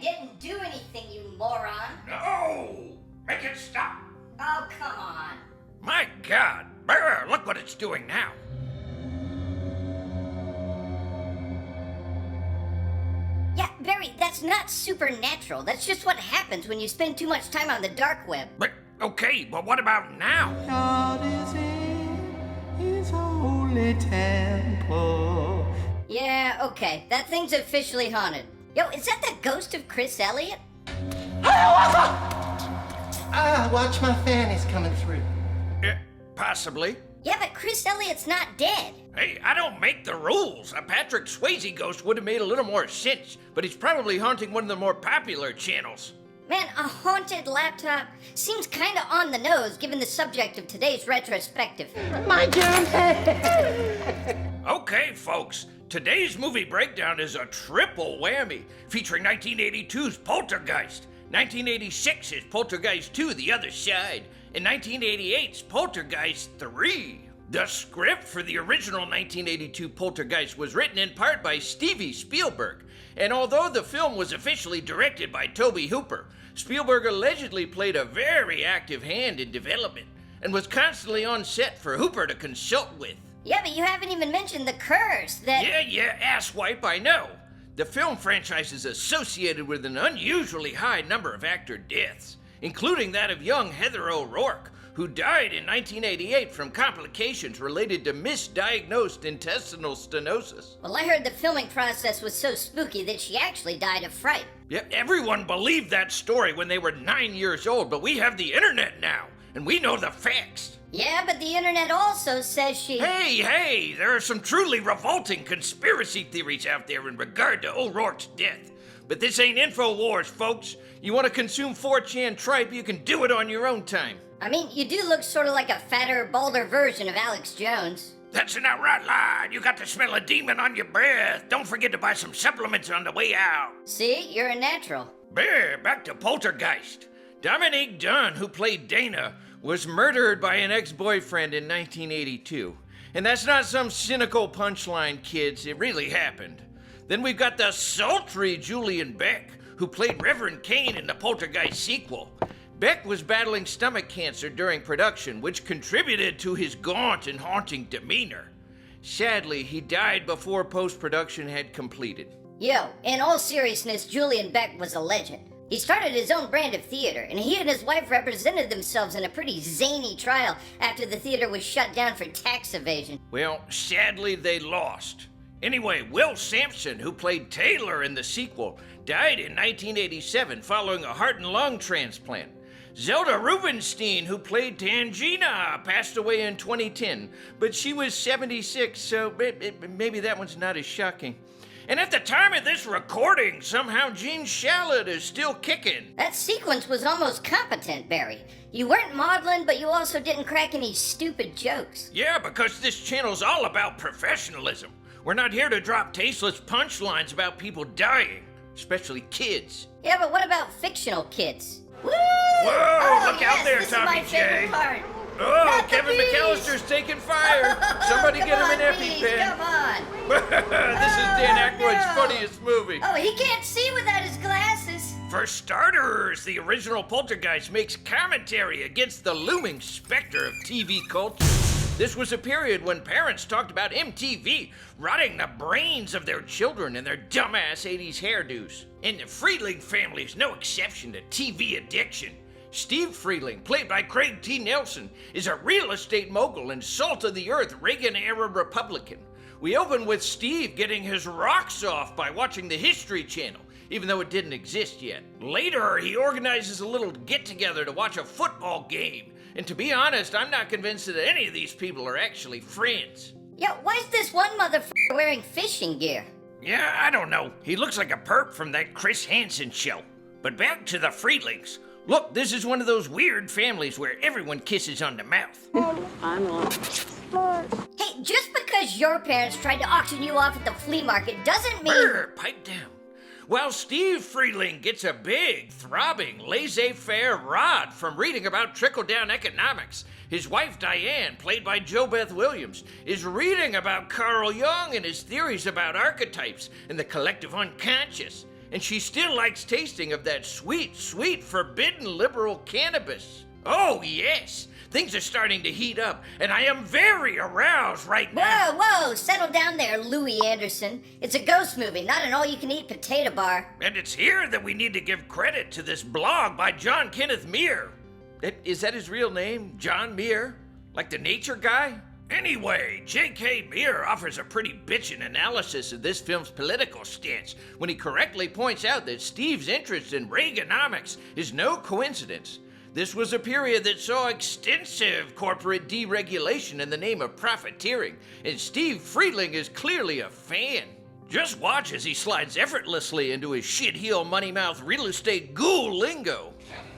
didn't do anything, you moron. No! Make it stop! Oh, come on. My God! Brr, look what it's doing now. Yeah, Barry, that's not supernatural. That's just what happens when you spend too much time on the dark web. But, okay, but what about now? God is in his holy temple. Yeah, okay. That thing's officially haunted. Yo, is that the ghost of Chris Elliott? Watch my fanny's coming through. Possibly. Yeah, but Chris Elliott's not dead. Hey, I don't make the rules. A Patrick Swayze ghost would have made a little more sense, but he's probably haunting one of the more popular channels. Man, a haunted laptop seems kinda on the nose given the subject of today's retrospective. My damn head! Okay, folks. Today's movie breakdown is a triple whammy, featuring 1982's Poltergeist, 1986's Poltergeist II, The Other Side, and 1988's Poltergeist III. The script for the original 1982 Poltergeist was written in part by Spielberg, and although the film was officially directed by Tobe Hooper, Spielberg allegedly played a very active hand in development and was constantly on set for Hooper to consult with. Yeah, but you haven't even mentioned the curse that... Yeah, asswipe, I know. The film franchise is associated with an unusually high number of actor deaths, including that of young Heather O'Rourke, who died in 1988 from complications related to misdiagnosed intestinal stenosis. Well, I heard the filming process was so spooky that she actually died of fright. Yep, everyone believed that story when they were 9 years old, but we have the internet now, and we know the facts. Yeah, but the internet also says she... Hey, there are some truly revolting conspiracy theories out there in regard to O'Rourke's death. But this ain't InfoWars, folks. You want to consume 4chan tripe, you can do it on your own time. I mean, you do look sort of like a fatter, balder version of Alex Jones. That's an outright lie. You got to smell a demon on your breath. Don't forget to buy some supplements on the way out. See, you're a natural. Back to Poltergeist. Dominique Dunne, who played Dana, was murdered by an ex-boyfriend in 1982. And that's not some cynical punchline, kids. It really happened. Then we've got the sultry Julian Beck, who played Reverend Kane in the Poltergeist sequel. Beck was battling stomach cancer during production, which contributed to his gaunt and haunting demeanor. Sadly, he died before post-production had completed. Yo, in all seriousness, Julian Beck was a legend. He started his own brand of theater, and he and his wife represented themselves in a pretty zany trial after the theater was shut down for tax evasion. Well, sadly, they lost. Anyway, Will Sampson, who played Taylor in the sequel, died in 1987 following a heart and lung transplant. Zelda Rubinstein, who played Tangina, passed away in 2010, but she was 76, so maybe that one's not as shocking. And at the time of this recording, somehow Gene Shalit is still kicking. That sequence was almost competent, Barry. You weren't maudlin, but you also didn't crack any stupid jokes. Yeah, because this channel's all about professionalism. We're not here to drop tasteless punchlines about people dying, especially kids. Yeah, but what about fictional kids? Woo! Whoa, look out there, this Tommy is my J. favorite part. Oh, Not the Kevin bees. McAllister's taking fire. Somebody Come get him on, an bees, EpiPen. Come on. This is Dan Aykroyd's no. funniest movie. Oh, he can't see without his glasses. For starters, the original Poltergeist makes commentary against the looming specter of TV culture. This was a period when parents talked about MTV rotting the brains of their children and their dumbass 80s hairdos. And the Freeling family is no exception to TV addiction. Steve Freeling, played by Craig T. Nelson, is a real estate mogul and salt-of-the-earth Reagan-era Republican. We open with Steve getting his rocks off by watching the History Channel, even though it didn't exist yet. Later, he organizes a little get-together to watch a football game. And to be honest, I'm not convinced that any of these people are actually friends. Yo, why's this one motherfucker wearing fishing gear? Yeah, I don't know. He looks like a perp from that Chris Hansen show. But back to the Freelings. Look, this is one of those weird families where everyone kisses on the mouth. I'm lost. Hey, just because your parents tried to auction you off at the flea market doesn't mean... Brr, pipe down. While Steve Freeling gets a big, throbbing, laissez-faire rod from reading about trickle-down economics, his wife Diane, played by JoBeth Williams, is reading about Carl Jung and his theories about archetypes and the collective unconscious. and she still likes tasting of that sweet, sweet, forbidden liberal cannabis. Oh, yes, things are starting to heat up, and I am very aroused right now. Whoa, settle down there, Louis Anderson. It's a ghost movie, not an all-you-can-eat potato bar. And it's here that we need to give credit to this blog by John Kenneth Muir. Is that his real name, John Muir? Like the nature guy? Anyway, J.K. Muir offers a pretty bitchin' analysis of this film's political stance when he correctly points out that Steve's interest in Reaganomics is no coincidence. This was a period that saw extensive corporate deregulation in the name of profiteering, and Steve Friedling is clearly a fan. Just watch as he slides effortlessly into his shit-heel money-mouth real estate ghoul lingo.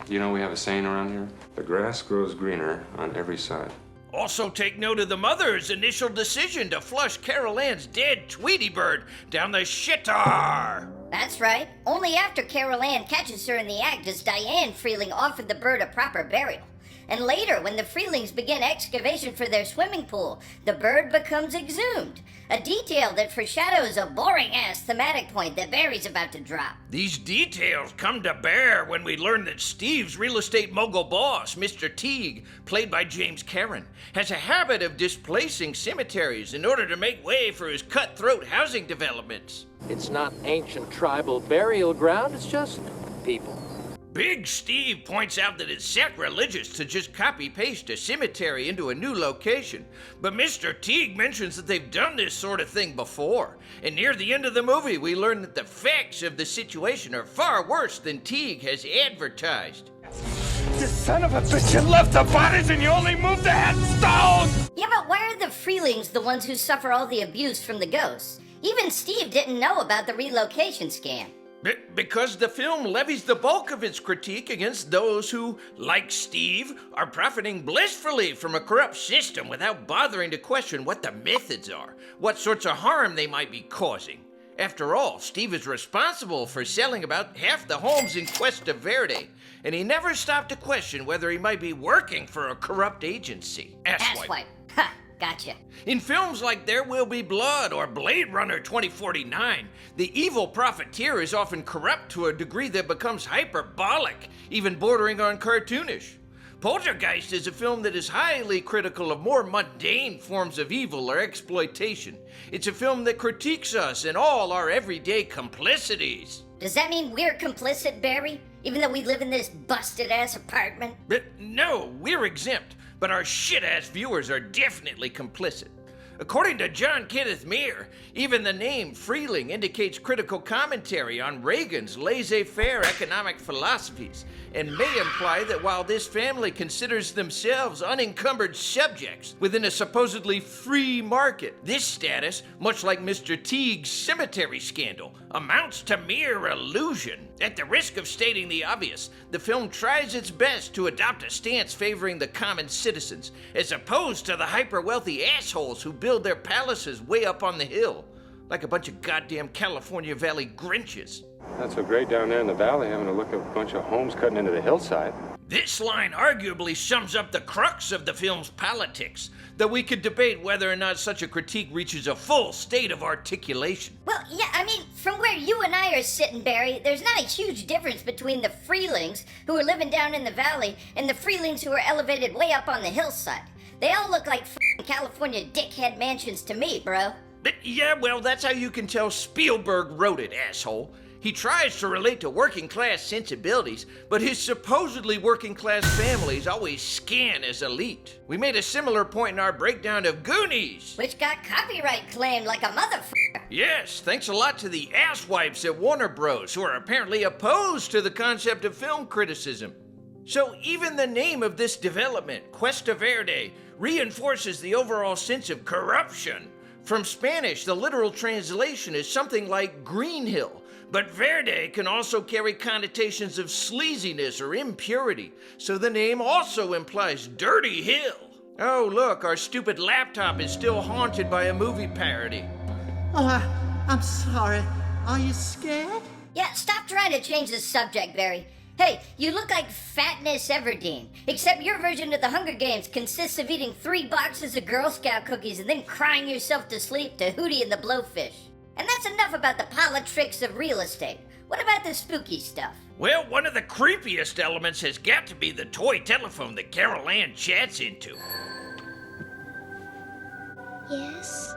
You know we have a saying around here? The grass grows greener on every side. Also take note of the mother's initial decision to flush Carol Ann's dead Tweety bird down the shitter. That's right. Only after Carol Ann catches her in the act does Diane Freeling offer the bird a proper burial. And later, when the Freelings begin excavation for their swimming pool, the bird becomes exhumed. A detail that foreshadows a boring-ass thematic point that Barry's about to drop. These details come to bear when we learn that Steve's real estate mogul boss, Mr. Teague, played by James Cameron, has a habit of displacing cemeteries in order to make way for his cutthroat housing developments. It's not ancient tribal burial ground, it's just people. Big Steve points out that it's sacrilegious to just copy-paste a cemetery into a new location, but Mr. Teague mentions that they've done this sort of thing before, and near the end of the movie we learn that the facts of the situation are far worse than Teague has advertised. You son of a bitch, you left the bodies and you only moved the headstone! Yeah, but why are the Freelings the ones who suffer all the abuse from the ghosts? Even Steve didn't know about the relocation scam. Because the film levies the bulk of its critique against those who, like Steve, are profiting blissfully from a corrupt system without bothering to question what the methods are, what sorts of harm they might be causing. After all, Steve is responsible for selling about half the homes in Cuesta Verde, and he never stopped to question whether he might be working for a corrupt agency. Asswipe. Ha! Gotcha. In films like There Will Be Blood or Blade Runner 2049, the evil profiteer is often corrupt to a degree that becomes hyperbolic, even bordering on cartoonish. Poltergeist is a film that is highly critical of more mundane forms of evil or exploitation. It's a film that critiques us and all our everyday complicities. Does that mean we're complicit, Barry? Even though we live in this busted-ass apartment? No, we're exempt. But our shit-ass viewers are definitely complicit. According to John Kenneth Muir, even the name Freeling indicates critical commentary on Reagan's laissez-faire economic philosophies, and may imply that while this family considers themselves unencumbered subjects within a supposedly free market, this status, much like Mr. Teague's cemetery scandal, amounts to mere illusion. At the risk of stating the obvious, the film tries its best to adopt a stance favoring the common citizens, as opposed to the hyper-wealthy assholes who build their palaces way up on the hill, like a bunch of goddamn California Valley Grinches. Not so great down there in the valley having to look at a bunch of homes cutting into the hillside. This line arguably sums up the crux of the film's politics, though we could debate whether or not such a critique reaches a full state of articulation. Well, yeah, I mean, from where you and I are sitting, Barry, there's not a huge difference between the Freelings, who are living down in the valley, and the Freelings who are elevated way up on the hillside. They all look like f***ing California dickhead mansions to me, bro. Yeah, well, that's how you can tell Spielberg wrote it, asshole. He tries to relate to working-class sensibilities, but his supposedly working-class families always scan as elite. We made a similar point in our breakdown of Goonies. Which got copyright claimed like a motherfucker. Yes, thanks a lot to the asswipes at Warner Bros., who are apparently opposed to the concept of film criticism. So even the name of this development, Cuesta Verde, reinforces the overall sense of corruption. From Spanish, the literal translation is something like Green Hill, but Verde can also carry connotations of sleaziness or impurity, so the name also implies Dirty Hill. Oh, look, our stupid laptop is still haunted by a movie parody. Oh, I'm sorry. Are you scared? Yeah, stop trying to change the subject, Barry. Hey, you look like Fatness Everdeen, except your version of the Hunger Games consists of eating 3 boxes of Girl Scout cookies and then crying yourself to sleep to Hootie and the Blowfish. And that's enough about the politics of real estate. What about the spooky stuff? Well, one of the creepiest elements has got to be the toy telephone that Carol Ann chats into. Yes?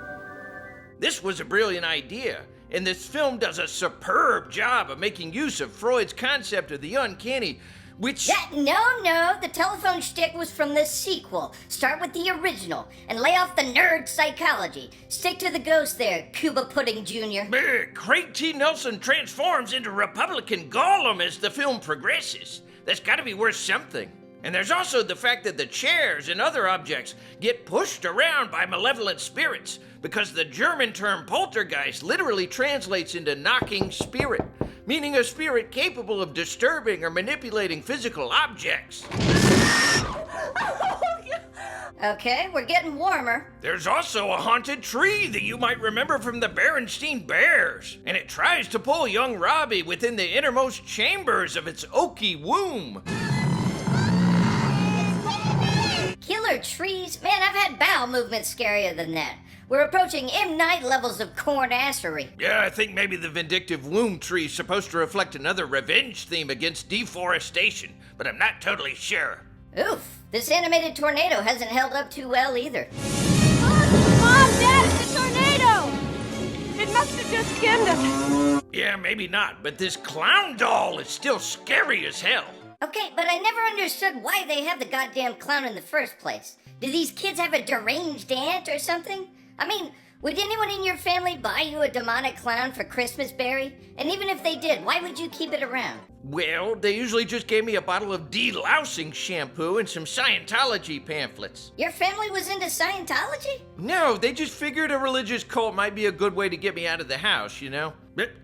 This was a brilliant idea, and this film does a superb job of making use of Freud's concept of the uncanny, which... No, the telephone shtick was from the sequel. Start with the original, and lay off the nerd psychology. Stick to the ghost there, Cuba Pudding Jr. Craig T. Nelson transforms into Republican Gollum as the film progresses. That's gotta be worth something. And there's also the fact that the chairs and other objects get pushed around by malevolent spirits, because the German term poltergeist literally translates into knocking spirit, meaning a spirit capable of disturbing or manipulating physical objects. Okay, we're getting warmer. There's also a haunted tree that you might remember from the Berenstain Bears, and it tries to pull young Robbie within the innermost chambers of its oaky womb. Killer trees? Man, I've had bowel movements scarier than that. We're approaching M. Night levels of corn-assery. Yeah, I think maybe the vindictive womb tree is supposed to reflect another revenge theme against deforestation, but I'm not totally sure. Oof, this animated tornado hasn't held up too well either. Mom, Dad, it's a tornado! It must have just skimmed us. Yeah, maybe not, but this clown doll is still scary as hell. Okay, but I never understood why they have the goddamn clown in the first place. Do these kids have a deranged aunt or something? I mean, would anyone in your family buy you a demonic clown for Christmas, Barry? And even if they did, why would you keep it around? Well, they usually just gave me a bottle of delousing shampoo and some Scientology pamphlets. Your family was into Scientology? No, they just figured a religious cult might be a good way to get me out of the house, you know?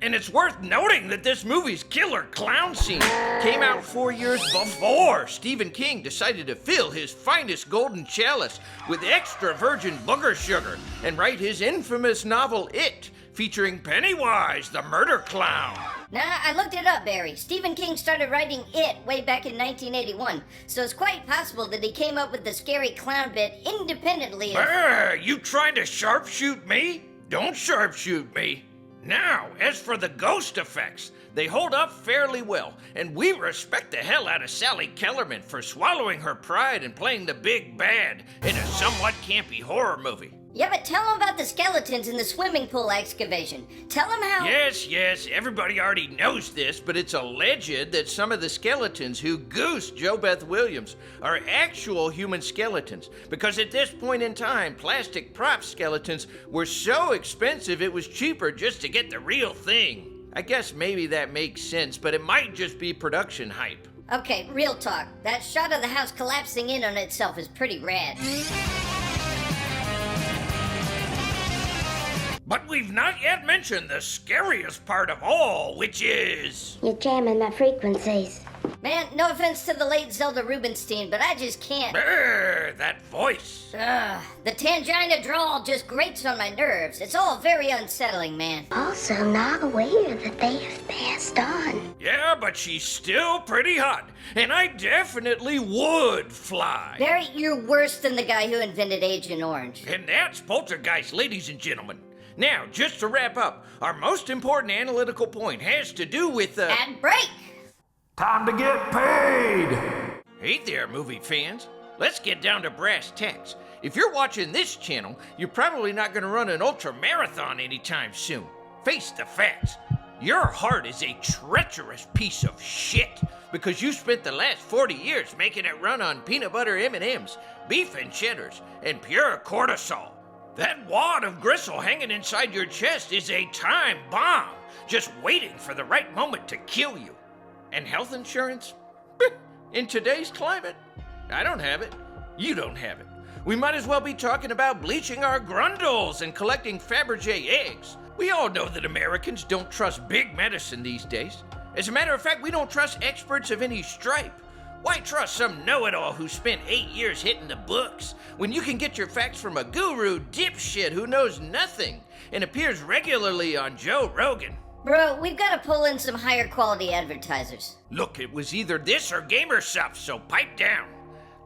And it's worth noting that this movie's killer clown scene came out 4 years before Stephen King decided to fill his finest golden chalice with extra virgin booger sugar and write his infamous novel It, featuring Pennywise, the murder clown. Nah, I looked it up, Barry. Stephen King started writing It way back in 1981, so it's quite possible that he came up with the scary clown bit independently of... You trying to sharpshoot me? Don't sharpshoot me. Now, as for the ghost effects, they hold up fairly well, and we respect the hell out of Sally Kellerman for swallowing her pride and playing the big bad in a somewhat campy horror movie. Yeah, but tell them about the skeletons in the swimming pool excavation. Tell them how... Yes, everybody already knows this, but it's alleged that some of the skeletons who goosed JoBeth Williams are actual human skeletons, because at this point in time, plastic prop skeletons were so expensive it was cheaper just to get the real thing. I guess maybe that makes sense, but it might just be production hype. Okay, real talk. That shot of the house collapsing in on itself is pretty rad. But we've not yet mentioned the scariest part of all, which is... You're jamming my frequencies. Man, no offense to the late Zelda Rubinstein, but I just can't. Brr, that voice. The Tangina drawl just grates on my nerves. It's all very unsettling, man. Also not aware that they have passed on. Yeah, but she's still pretty hot, and I definitely would fly. Barry, you're worse than the guy who invented Agent Orange. And that's Poltergeist, ladies and gentlemen. Now, just to wrap up, our most important analytical point has to do with the... And break! Time to get paid! Hey there, movie fans. Let's get down to brass tacks. If you're watching this channel, you're probably not going to run an ultra marathon anytime soon. Face the facts. Your heart is a treacherous piece of shit because you spent the last 40 years making it run on peanut butter M&Ms, beef and cheddars, and pure cortisol. That wad of gristle hanging inside your chest is a time bomb, just waiting for the right moment to kill you. And health insurance? In today's climate, I don't have it. You don't have it. We might as well be talking about bleaching our grundles and collecting Fabergé eggs. We all know that Americans don't trust big medicine these days. As a matter of fact, we don't trust experts of any stripe. Why trust some know-it-all who spent 8 years hitting the books when you can get your facts from a guru dipshit who knows nothing and appears regularly on Joe Rogan? Bro, we've got to pull in some higher quality advertisers. Look, it was either this or gamer stuff, so pipe down.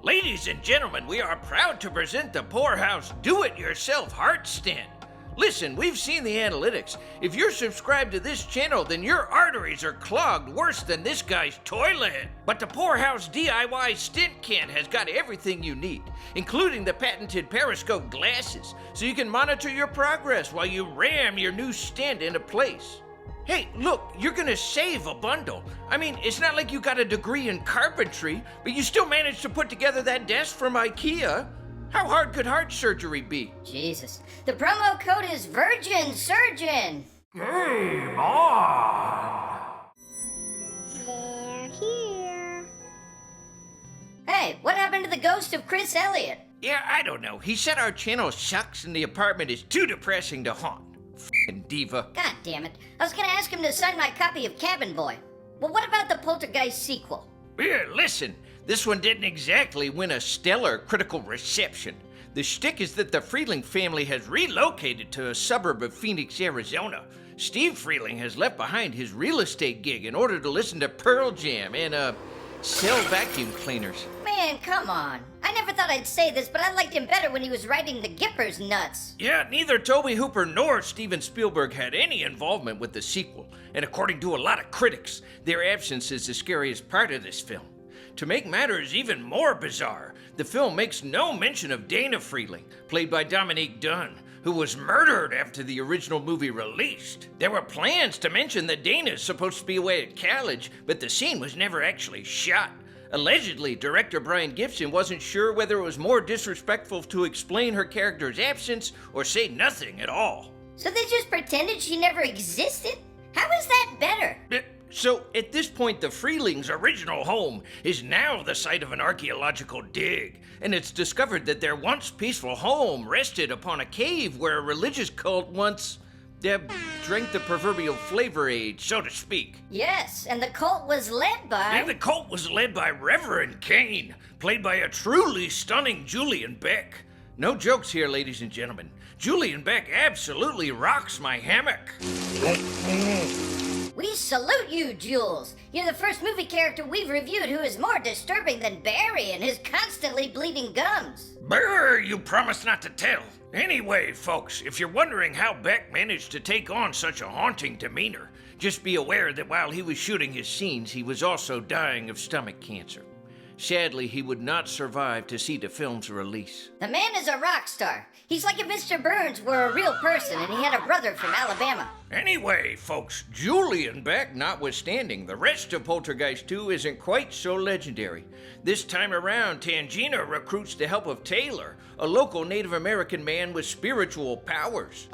Ladies and gentlemen, we are proud to present the Poorhaus Do-It-Yourself Heart Stent. Listen, we've seen the analytics. If you're subscribed to this channel, then your arteries are clogged worse than this guy's toilet. But the Poorhaus DIY Stent kit has got everything you need, including the patented periscope glasses, so you can monitor your progress while you ram your new stent into place. Hey, look, you're gonna save a bundle. I mean, it's not like you got a degree in carpentry, but you still managed to put together that desk from IKEA. How hard could heart surgery be? Jesus. The promo code is Virgin Surgeon. Game on! They're here. Hey, what happened to the ghost of Chris Elliott? Yeah, I don't know. He said our channel sucks and the apartment is too depressing to haunt. F***ing diva. God damn it. I was gonna ask him to sign my copy of Cabin Boy. Well, what about the Poltergeist sequel? Here, listen. This one didn't exactly win a stellar critical reception. The shtick is that the Freeling family has relocated to a suburb of Phoenix, Arizona. Steve Freeling has left behind his real estate gig in order to listen to Pearl Jam and, sell vacuum cleaners. Man, come on. I never thought I'd say this, but I liked him better when he was riding the Gippers nuts. Yeah, neither Tobe Hooper nor Steven Spielberg had any involvement with the sequel, and according to a lot of critics, their absence is the scariest part of this film. To make matters even more bizarre, the film makes no mention of Dana Freeling, played by Dominique Dunn, who was murdered after the original movie released. There were plans to mention that Dana's supposed to be away at college, but the scene was never actually shot. Allegedly, director Brian Gibson wasn't sure whether it was more disrespectful to explain her character's absence or say nothing at all. So they just pretended she never existed? How is that better? So, at this point, the Freelings' original home is now the site of an archaeological dig, and it's discovered that their once peaceful home rested upon a cave where a religious cult once drank the proverbial flavor aid, so to speak. Yes, and the cult was led by... And the cult was led by Reverend Cain, played by a truly stunning Julian Beck. No jokes here, ladies and gentlemen. Julian Beck absolutely rocks my hammock. We salute you, Jules. You're the first movie character we've reviewed who is more disturbing than Barry and his constantly bleeding gums. Brr, you promised not to tell. Anyway, folks, if you're wondering how Beck managed to take on such a haunting demeanor, just be aware that while he was shooting his scenes, he was also dying of stomach cancer. Sadly, he would not survive to see the film's release. The man is a rock star. He's like if Mr. Burns were a real person and he had a brother from Alabama. Anyway, folks, Julian Beck notwithstanding, the rest of Poltergeist II isn't quite so legendary. This time around, Tangina recruits the help of Taylor, a local Native American man with spiritual powers.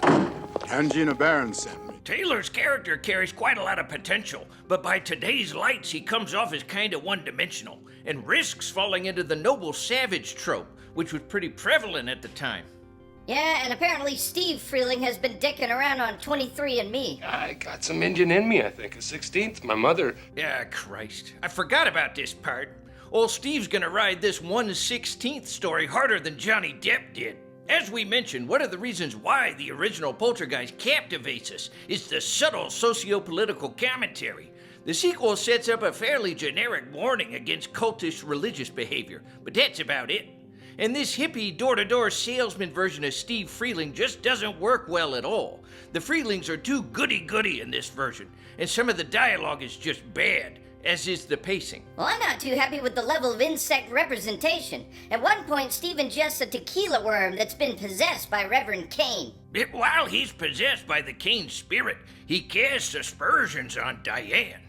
Tangina Barron sent me. Taylor's character carries quite a lot of potential, but by today's lights, he comes off as kinda one-dimensional and risks falling into the noble savage trope, which was pretty prevalent at the time. Yeah, and apparently Steve Freeling has been dicking around on 23andMe. I got some Indian in me, I think. A 16th. My mother. Yeah, Christ. I forgot about this part. Old Steve's gonna ride this 1/16th story harder than Johnny Depp did. As we mentioned, one of the reasons why the original Poltergeist captivates us is the subtle socio-political commentary. The sequel sets up a fairly generic warning against cultish religious behavior, but that's about it. And this hippie door-to-door salesman version of Steve Freeling just doesn't work well at all. The Freelings are too goody-goody in this version, and some of the dialogue is just bad, as is the pacing. Well, I'm not too happy with the level of insect representation. At one point, Steve ingests a tequila worm that's been possessed by Reverend Cain. While he's possessed by the Cain spirit, he casts aspersions on Diane.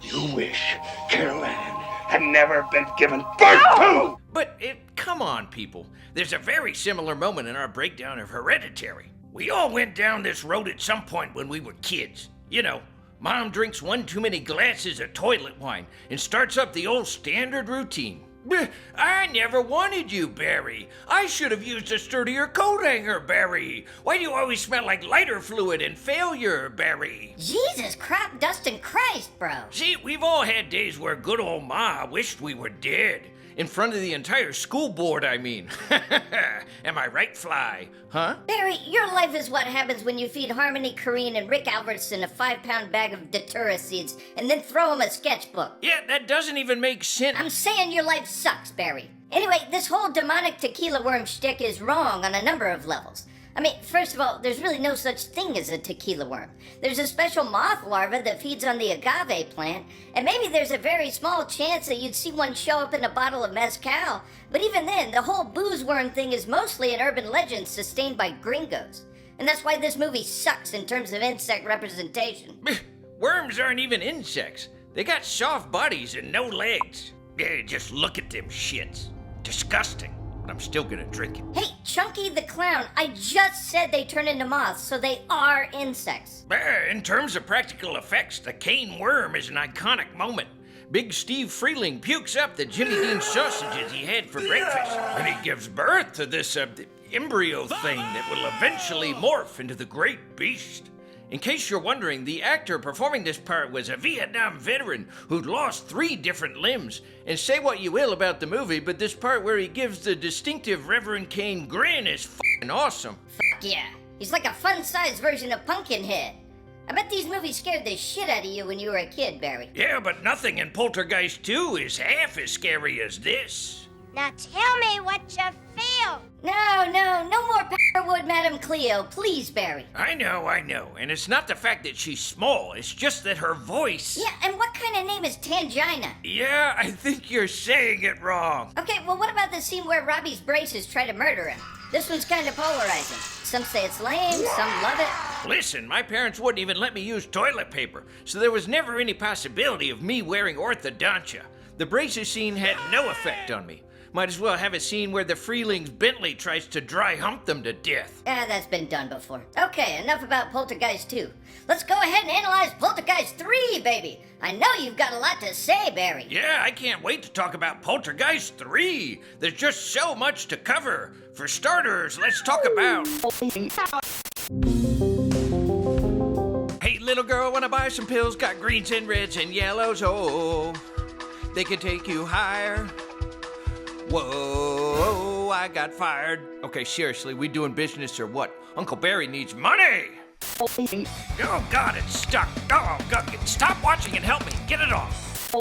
You wish Carol Ann had never been given birth to! But come on, people. There's a very similar moment in our breakdown of Hereditary. We all went down this road at some point when we were kids. You know, Mom drinks one too many glasses of toilet wine and starts up the old standard routine. I never wanted you, Barry. I should have used a sturdier coat hanger, Barry. Why do you always smell like lighter fluid and failure, Barry? Jesus, crop dusting Christ, bro. See, we've all had days where good old Ma wished we were dead. In front of the entire school board, I mean. Am I right, Fly? Huh? Barry, your life is what happens when you feed Harmony Korine and Rick Albertson a 5-pound bag of Datura seeds and then throw them a sketchbook. Yeah, that doesn't even make sense. I'm saying your life sucks, Barry. Anyway, this whole demonic tequila worm shtick is wrong on a number of levels. I mean, first of all, there's really no such thing as a tequila worm. There's a special moth larva that feeds on the agave plant, and maybe there's a very small chance that you'd see one show up in a bottle of mezcal. But even then, the whole booze worm thing is mostly an urban legend sustained by gringos. And that's why this movie sucks in terms of insect representation. Worms aren't even insects. They got soft bodies and no legs. Yeah, just look at them shits. Disgusting. But I'm still gonna drink it. Hey, Chunky the Clown, I just said they turn into moths, so they are insects. In terms of practical effects, the cane worm is an iconic moment. Big Steve Freeling pukes up the Jimmy Dean sausages he had for breakfast, and he gives birth to this embryo thing that will eventually morph into the great beast. In case you're wondering, the actor performing this part was a Vietnam veteran who'd lost 3 different limbs. And say what you will about the movie, but this part where he gives the distinctive Reverend Kane grin is f***ing awesome. Fuck yeah. He's like a fun-sized version of Pumpkinhead. I bet these movies scared the shit out of you when you were a kid, Barry. Yeah, but nothing in Poltergeist II is half as scary as this. Now tell me what you feel. No more Powerwood, Madam Cleo. Please, Barry. I know. And it's not the fact that she's small, it's just that her voice... Yeah, and what kind of name is Tangina? Yeah, I think you're saying it wrong. Okay, well, what about the scene where Robbie's braces try to murder him? This one's kind of polarizing. Some say it's lame, some love it. Listen, my parents wouldn't even let me use toilet paper, so there was never any possibility of me wearing orthodontia. The braces scene had no effect on me. Might as well have a scene where the Freeling's Bentley tries to dry hump them to death. That's been done before. Okay, enough about Poltergeist 2. Let's go ahead and analyze Poltergeist 3, baby. I know you've got a lot to say, Barry. Yeah, I can't wait to talk about Poltergeist 3. There's just so much to cover. For starters, let's talk about... Hey, little girl, wanna buy some pills? Got greens and reds and yellows, oh. They can take you higher. Whoa, I got fired. Okay, seriously, we doing business or what? Uncle Barry needs money! Oh, God, it's stuck. Oh, God, stop watching and help me. Get it off.